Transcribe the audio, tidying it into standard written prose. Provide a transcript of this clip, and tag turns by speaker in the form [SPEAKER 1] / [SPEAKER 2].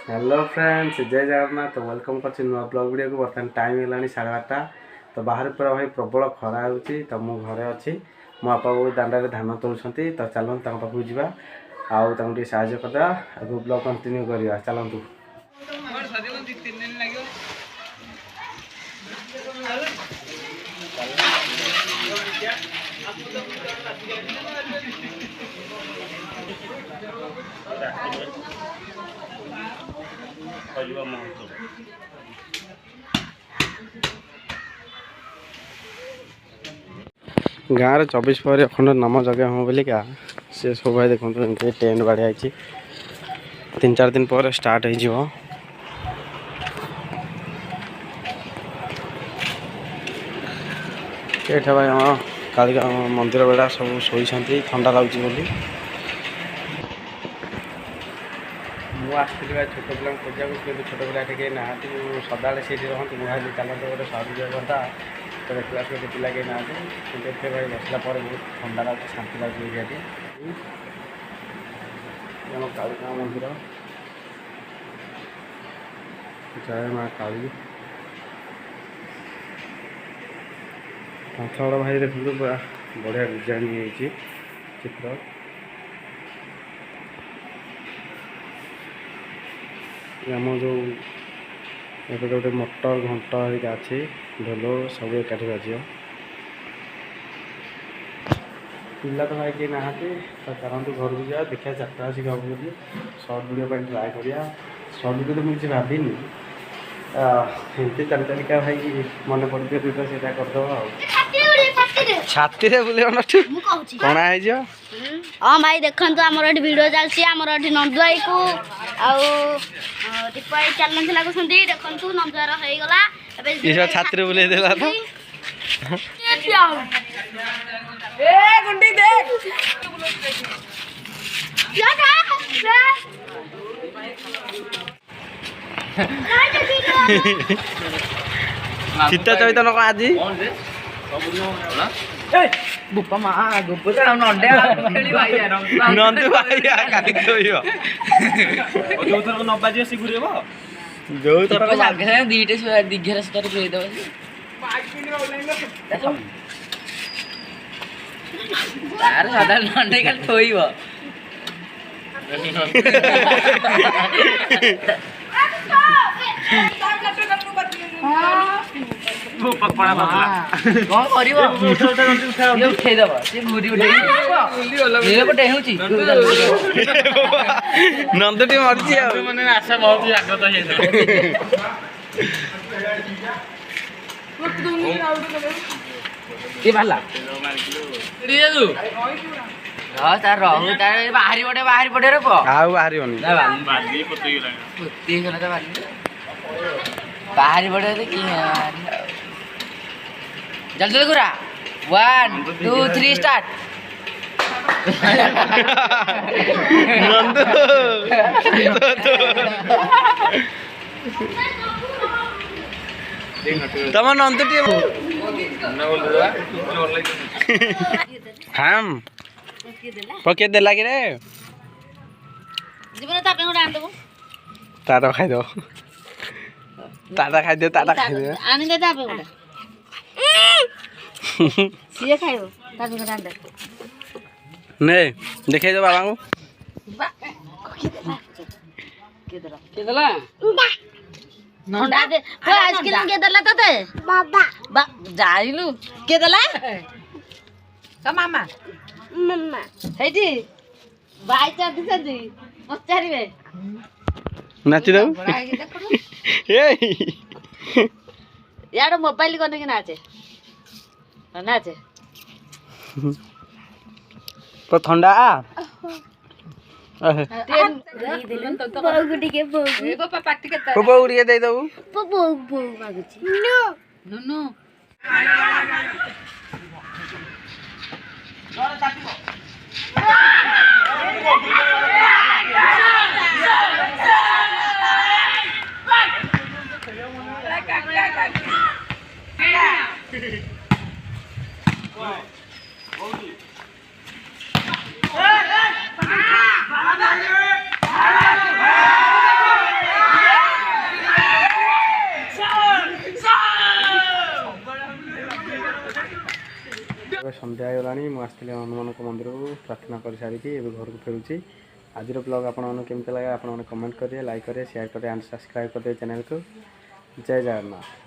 [SPEAKER 1] Hello friends, जय जगन्नाथ। तो welcome कर नुआ ब्लॉग वीडियो को। बर्तमान टाइम है 8:30। तो बाहर पूरा भाई प्रबल खरा होची। तो मु घरे अच्छी मो बापा बोल दांडा धान तोड़ुंट। तो चलते पाखक जावा आगे साहय करदे आगे ब्लॉग कंटिन्यू करवा। चलतु गाँव 24 पर अखंड नाम जगह हम बोलिका से सब भाई देखते टेंट बाड़िया 3-4 दिन पर स्टार्ट हो। भाई हम कालिका मंदिर बेड़ा सब शोई ठंडा लगुच बोली मुझे छोट पिला खोजा छोट पिला टे ना सदा से रुहत मुझे चलते गोटे सहर करता। तो देखा गोटे पिला कहीं ना देखते भाई बसला बहुत ठंडा लगे शांति लगे कालिका मंदिर जय माँ काली। हाथ बड़ा भाई देखते पूरा बढ़िया डिजाइन होती चित्र। आम जो एपटे गोटे मोटर घंटा हरिका अच्छी ढोल सब एकाठी बाज पिला तो भाई कहीं ना तो चलते घर को जा देखा 4टा आसिक हम बोली सर्ट वीडियो ट्राए करा। सर्ट वीडियो तो मुझे भाविनी एमती चलिका भाई मन पड़े तो सीटा करदे छाती बुले कणा है।
[SPEAKER 2] हाँ भाई देखो आमर ये भिड चलती आमर ये नंदुआई को दीपाई चल लगुच देखु नंदुआर होगला
[SPEAKER 1] छाती बुले देला तो सीता चैतन को आज
[SPEAKER 3] बुप्पा मा गुप्पा तो नंदे
[SPEAKER 1] नंदू भाई काली खोइयो
[SPEAKER 3] जो थर न बाजी से घुरेबो
[SPEAKER 1] जो थर
[SPEAKER 3] जागे दीटे दिघेर से तर भेद दो यार सादा नंदे कल थोइबो वो पकड़ा बदला कौन करिवो ये उठे दबा से घुरी उठे ये पटे होची
[SPEAKER 1] नंदटी मरची आ
[SPEAKER 3] माने आशा बहुत जागृत हे के भाला रे तू हां तार रहु तार बाहरी पड़े रे को
[SPEAKER 1] आउ बाहरी होनी
[SPEAKER 3] ना बाली पुती गला तो बाहरी पड़े की जल्दी गुरा 1 2 3 स्टार्ट
[SPEAKER 1] नंदू तम नंदटी हम पके देला कि रे
[SPEAKER 2] जीवन तापे गोटे आन देबो
[SPEAKER 1] ताटा खाइ दो ताटा खाइ दे
[SPEAKER 2] आनी दे तापे गोटे सीए खाइबो तापे गोटे आन दे
[SPEAKER 1] ने देखाइ दो बाबा को
[SPEAKER 3] के देला
[SPEAKER 2] नंदा दे ओ आइसक्रीम के देला तते बाबा जाइलु के देला का मामा हेजी भाई चादी चादी पचारिबे
[SPEAKER 1] नाची दो ए
[SPEAKER 2] यार मोबाइल कोने के नाचे नाचे
[SPEAKER 1] पर ठंडा
[SPEAKER 2] बोगुटी के बोगु
[SPEAKER 3] पापा पार्टी के
[SPEAKER 1] को उड़िए दे दो
[SPEAKER 2] बोगु मागुची नो
[SPEAKER 1] ଏବେ ସନ୍ଧ୍ୟା ହେଇଗଲାଣି। ମୁଁ ଆସିଥିଲି ହନୁମାନଙ୍କ ମନ୍ଦିରକୁ ପ୍ରାର୍ଥନା କରି ସାରିକି ଏବେ ଘରକୁ ଫେରୁଛି। ଆଜିର ବ୍ଲଗ୍ ଆପଣମାନଙ୍କୁ କେମିତି ଲାଗେ ଆପଣମାନେ କମେଣ୍ଟ କରିବେ, ଲାଇକ୍ କରିବେ, ସେୟାର କରିବେ, ଆଣ୍ଡ ସବସ୍କ୍ରାଇବ୍ କରିଦେବେ ଚ୍ୟାନେଲକୁ। ଜୟ ଜଗନ୍ନାଥ।